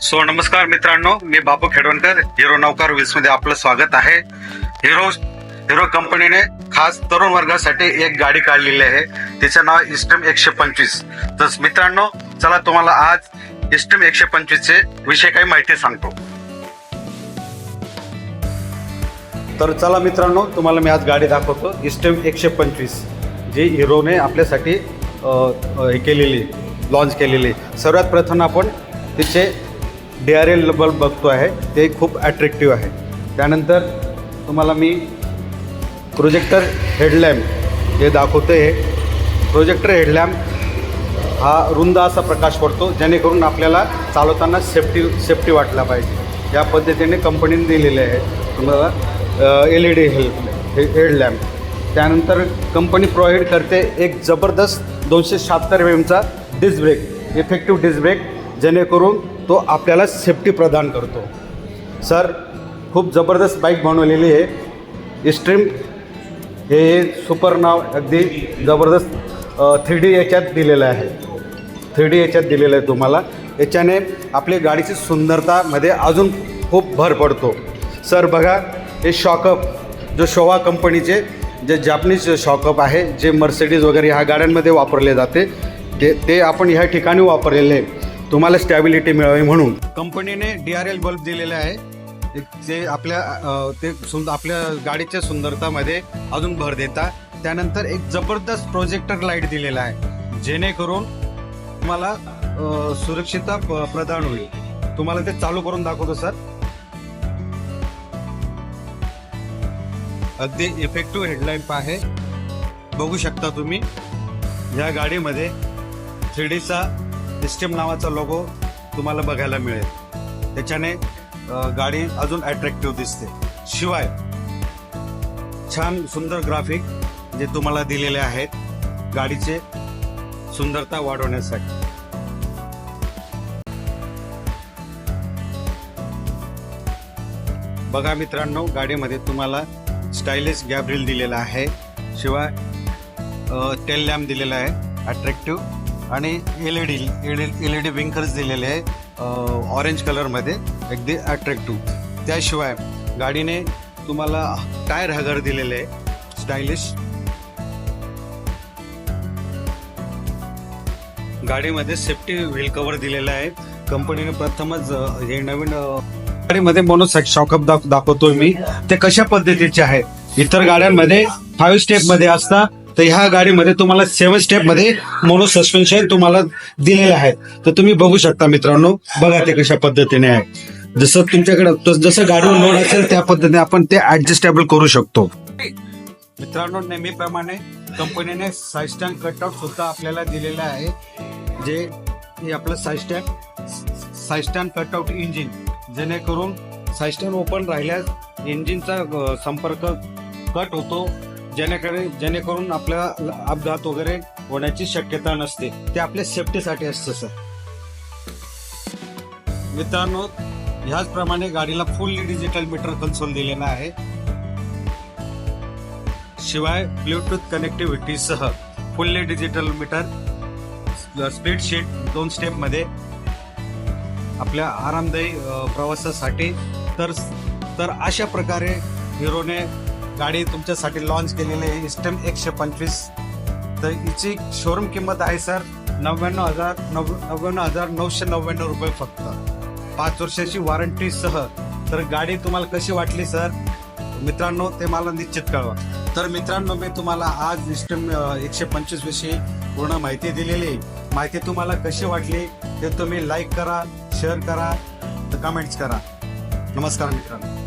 नमस्कार मित्रांनो, मी बापू खेडवणकर. Hero Navkar wheels मध्ये आपलं स्वागत आहे. हिरो कंपनीने खास तरुण वर्गासाठी एक गाडी काढलेली आहे. तिचं नाव इस्टम 125. तर मित्रांनो, चला तुम्हाला आज इस्टम 125 चे विषय काही माहिती सांगतो. तर चला मित्रांनो, तुम्हाला मी आज गाडी दाखवतो. इस्टम 125 जी हिरोने आपल्यासाठी लॉन्च केलेली. सर्वात प्रथम आपण तिचे DRL बल्ब बघतो आहे, ते खूप अट्रॅक्टिव्ह आहे. त्यानंतर तुम्हाला मी प्रोजेक्टर हेडलॅम्प जे दाखवतो आहे. प्रोजेक्टर हेडलॅम्प हा रुंद असा प्रकाश पडतो, जेणेकरून आपल्याला चालवताना सेफ्टी वाटला पाहिजे. या पद्धतीने कंपनीने दिलेले आहे तुम्हाला LED हेडलॅम्प. त्यानंतर कंपनी प्रोव्हाइड करते एक जबरदस्त 276 mm disc brake, effective disc brake, जेणेकरून तो आपल्याला सेफ्टी प्रदान करतो. सर, खूप जबरदस्त बाईक बनवलेली आहे. इस्ट्रीम हे सुपर नाव अगदी जबरदस्त 3D याच्यात दिलेलं आहे. 3D याच्यात दिलेलं आहे तुम्हाला. याच्याने आपली गाडीची सुंदरतामध्ये अजून खूप भर पडतो. सर बघा, हे शॉकअप जो शोवा कंपनीचे जे जॅपनीज शॉकअप आहे, जे मर्सिडीज वगैरे ह्या गाड्यांमध्ये वापरले जाते, ते आपण ह्या ठिकाणी वापरलेले आहे तुम्हाला स्टॅबिलिटी मिळावी म्हणून. कंपनीने DRL बल्ब दिलेले आहे, जे आपल्या गाडीच्या सुंदरतामध्ये अजून भर देतात. त्यानंतर एक जबरदस्त प्रोजेक्टर लाईट दिलेला आहे, जेणेकरून तुम्हाला सुरक्षितता प्रदान होईल. तुम्हाला ते चालू करून दाखवतो सर. अगदी इफेक्टिव्ह हेडलॅम्प आहे, बघू शकता तुम्ही. या गाडीमध्ये 3Dचा सिस्टम नावाचा लोगो तुम्हाला बघायला मिळेल. त्याच्याने गाडी अजून अट्रॅक्टिव्ह दिसते. शिवाय छान सुंदर ग्राफिक जे तुम्हाला दिलेले आहेत गाडीचे सुंदरता वाढवण्यासाठी. बघा मित्रांनो, गाडीमध्ये तुम्हाला स्टायलिश गॅप ग्रिल दिलेला आहे. शिवाय टेल लॅम्प दिलेला आहे अट्रॅक्टिव्ह, आणि LED विंकर्स दिलेले आहे ऑरेंज कलरमध्ये, अगदी अट्रॅक्टिव्ह. त्याशिवाय गाडीने तुम्हाला टायर हगर दिलेले आहे स्टायलिश. गाडीमध्ये सेफ्टी व्हील कव्हर दिलेला आहे. कंपनीने प्रथमच हे नवीन गाडीमध्ये मोनोसॅक शॉकअप दाखवतोय मी. ते कशा पद्धतीचे आहे. इतर गाड्यांमध्ये 5 स्टेप मध्ये असतात, तर ह्या गाडीमध्ये तुम्हाला 7 स्टेप मध्ये मोनो सस्पेन्शन तुम्हाला दिलेले आहेत. तर तुम्ही बघू शकता मित्रांनो, बघा ते कशा पद्धतीने आहे. जसं तुमच्याकडे जसं गाडीवर लोड असेल त्या पद्धतीने आपण ते ऍडजस्टेबल करू शकतो. मित्रांनो, नेहमीप्रमाणे कंपनीने साईड स्टँड कटआउट सुद्धा आपल्याला दिलेला आहे, जे आपलं साईड स्टँड कटआउट इंजिन, जेणेकरून साईड स्टँड ओपन राहिल्यास इंजिनचा संपर्क कट होतो, जेणेकरून आपल्याला अपघात वगैरे होण्याची शक्यता नसते. ते आपल्या सेफ्टीसाठी असतं सर. मित्रांनो, ह्याचप्रमाणे गाडीला फुल्ली डिजिटल मीटर कन्सोल दिलेला आहे. शिवाय ब्लूटूथ कनेक्टिव्हिटी सह fully digital meter, split sheet 2 step मध्ये आपल्या आरामदायी प्रवासासाठी. तर अशा प्रकारे हिरोने गाडी तुमच्यासाठी लॉन्च केलेली आहे इस्टम 125. तर हिची शोरूम किंमत आहे सर 99,999 रुपये फक्त, 5 वर्षाची वॉरंटी सह. तर गाडी तुम्हाला कशी वाटली सर मित्रांनो, ते मला निश्चित कळवा. तर मित्रांनो, मी तुम्हाला आज इस्टम 125 विषयी पूर्ण माहिती दिलेली. माहिती तुम्हाला कशी वाटली ते तुम्ही लाईक करा, शेअर करा, कमेंट्स करा. नमस्कार मित्रांनो.